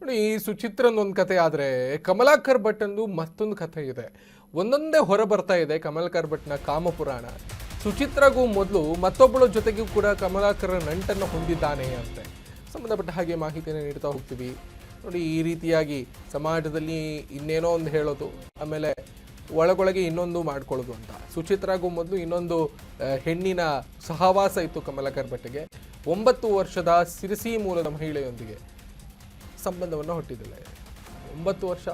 ನೋಡಿ, ಈ ಸುಚಿತ್ರನೊಂದು ಕತೆ ಆದರೆ ಕಮಲಾಕರ್ ಭಟ್ ಅಂದು ಮತ್ತೊಂದು ಕಥೆ ಇದೆ. ಒಂದೊಂದೇ ಹೊರ ಬರ್ತಾ ಇದೆ ಕಮಲಾಕರ್ ಭಟ್ನ ಕಾಮಪುರಾಣ. ಸುಚಿತ್ರಗೂ ಮೊದಲು ಮತ್ತೊಬ್ಬಳ ಜೊತೆಗೂ ಕೂಡ ಕಮಲಾಕರ್ ನಂಟನ್ನು ಹೊಂದಿದ್ದಾನೆ ಅಂತೆ. ಸಂಬಂಧಪಟ್ಟ ಹಾಗೆ ಮಾಹಿತಿಯನ್ನು ನೀಡ್ತಾ ಹೋಗ್ತೀವಿ. ನೋಡಿ, ಈ ರೀತಿಯಾಗಿ ಸಮಾಜದಲ್ಲಿ ಇನ್ನೇನೋ ಒಂದು ಹೇಳೋದು, ಆಮೇಲೆ ಒಳಗೊಳಗೆ ಇನ್ನೊಂದು ಮಾಡ್ಕೊಳ್ಳೋದು ಅಂತ. ಸುಚಿತ್ರಾಗೂ ಮೊದಲು ಇನ್ನೊಂದು ಹೆಣ್ಣಿನ ಸಹವಾಸ ಇತ್ತು ಕಮಲಾಕರ್ ಭಟ್ಗೆ. 9 ವರ್ಷದ ಸಿರಸಿ ಮೂಲದ ಮಹಿಳೆಯೊಂದಿಗೆ ಸಂಬಂಧವನ್ನು ಹುಟ್ಟಿದಿಲ್ಲ. 9 ವರ್ಷ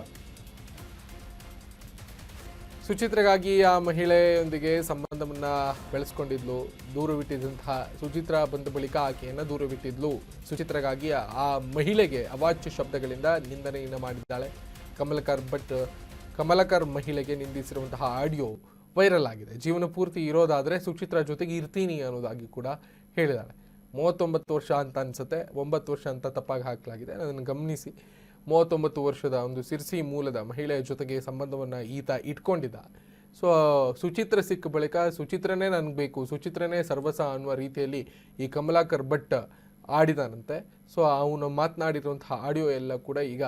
ಸುಚಿತ್ರಗಾಗಿ ಆ ಮಹಿಳೆಯೊಂದಿಗೆ ಸಂಬಂಧವನ್ನ ಬೆಳೆಸ್ಕೊಂಡಿದ್ಲು. ದೂರವಿಟ್ಟಿದ್ದಂತಹ ಸುಚಿತ್ರ ಬಂದ ಬಳಿಕ ಆಕೆಯನ್ನು ದೂರವಿಟ್ಟಿದ್ಲು. ಸುಚಿತ್ರಗಾಗಿ ಆ ಮಹಿಳೆಗೆ ಅವಾಚ್ಯ ಶಬ್ದಗಳಿಂದ ನಿಂದನೆಯನ್ನು ಮಾಡಿದ್ದಾಳೆ. ಕಮಲಾಕರ್ ಮಹಿಳೆಗೆ ನಿಂದಿಸಿರುವಂತಹ ಆಡಿಯೋ ವೈರಲ್ ಆಗಿದೆ. ಜೀವನ ಪೂರ್ತಿ ಇರೋದಾದರೆ ಸುಚಿತ್ರ ಜೊತೆಗೆ ಇರ್ತೀನಿ ಅನ್ನೋದಾಗಿ ಕೂಡ ಹೇಳಿದಾಳೆ. 39 ವರ್ಷ ಅಂತ ಅನ್ಸುತ್ತೆ, 9 ವರ್ಷ ಅಂತ ತಪ್ಪಾಗಿ ಹಾಕಲಾಗಿದೆ. ಅದನ್ನು ಗಮನಿಸಿ. 39 ವರ್ಷದ ಒಂದು ಸಿರ್ಸಿ ಮೂಲದ ಮಹಿಳೆಯ ಜೊತೆಗೆ ಸಂಬಂಧವನ್ನು ಈತ ಇಟ್ಕೊಂಡಿದ್ದ. ಸೊ ಸುಚಿತ್ರ ಸಿಕ್ಕ ಬಳಿಕ ಸುಚಿತ್ರನೇ ನನಗೆ ಬೇಕು, ಸುಚಿತ್ರನೇ ಸರ್ವಸ ಅನ್ನುವ ರೀತಿಯಲ್ಲಿ ಈ ಕಮಲಾಕರ್ ಭಟ್ ಆಡಿದಾನಂತೆ. ಸೊ ಅವನು ಮಾತನಾಡಿರುವಂತಹ ಆಡಿಯೋ ಎಲ್ಲ ಕೂಡ ಈಗ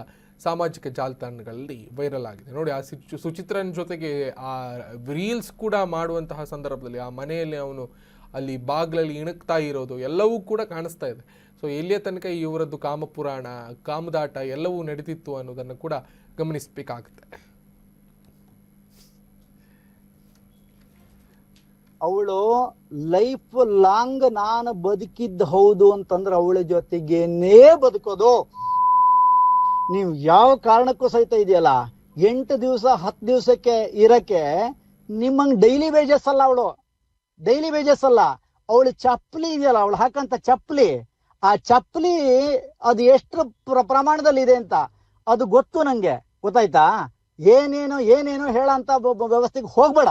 ಸಾಮಾಜಿಕ ಜಾಲತಾಣಗಳಲ್ಲಿ ವೈರಲ್ ಆಗಿದೆ. ನೋಡಿ, ಆ ಸುಚಿತ್ರನ ಜೊತೆಗೆ ಆ ರೀಲ್ಸ್ ಕೂಡ ಮಾಡುವಂತಹ ಸಂದರ್ಭದಲ್ಲಿ ಆ ಮನೆಯಲ್ಲಿ ಅವನು ಅಲ್ಲಿ ಬಾಗ್ಲಲ್ಲಿ ಇಣಕ್ತಾ ಇರೋದು ಎಲ್ಲವೂ ಕೂಡ ಕಾಣಿಸ್ತಾ ಇದೆ. ಸೊ ಎಲ್ಲಿಯ ತನಕ ಇವರದ್ದು ಕಾಮಪುರಾಣ, ಕಾಮದಾಟ ಎಲ್ಲವೂ ನಡೀತಿತ್ತು ಅನ್ನೋದನ್ನು ಕೂಡ ಗಮನಿಸಬೇಕಾಗುತ್ತೆ. ಅವಳು ಲೈಫ್ ಲಾಂಗ್ ನಾನು ಬದುಕಿದ್ದು ಹೌದು ಅಂತಂದ್ರೆ ಅವಳ ಜೊತೆಗೇನೇ ಬದುಕೋದು. ನೀವು ಯಾವ ಕಾರಣಕ್ಕೂ ಸಹಿತ ಇದೆಯಲ್ಲ, 8 ದಿವಸ 10 ದಿವಸಕ್ಕೆ ಇರಕ್ಕೆ ನಿಮ್ಮಂಗ್ ಡೈಲಿ ವೇಜಸ್ ಅಲ್ಲ. ಅವಳು ಡೈಲಿ ವೇಜಸ್ ಅಲ್ಲ. ಅವಳು ಚಪ್ಪಲಿ ಇದೆಯಲ್ಲ, ಅವಳು ಹಾಕಂತ ಚಪ್ಪಲಿ, ಆ ಚಪ್ಪಲಿ ಅದು ಎಷ್ಟು ಪ್ರಮಾಣದಲ್ಲಿ ಇದೆ ಅಂತ ಅದು ಗೊತ್ತು ನಂಗೆ, ಗೊತ್ತಾಯ್ತಾ? ಏನೇನೋ ಹೇಳಂತ ವ್ಯವಸ್ಥೆಗೆ ಹೋಗ್ಬೇಡ.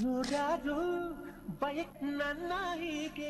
ನೂರಾರು ಬಯಕ್ ನನ್ನ ಹೀಗೆ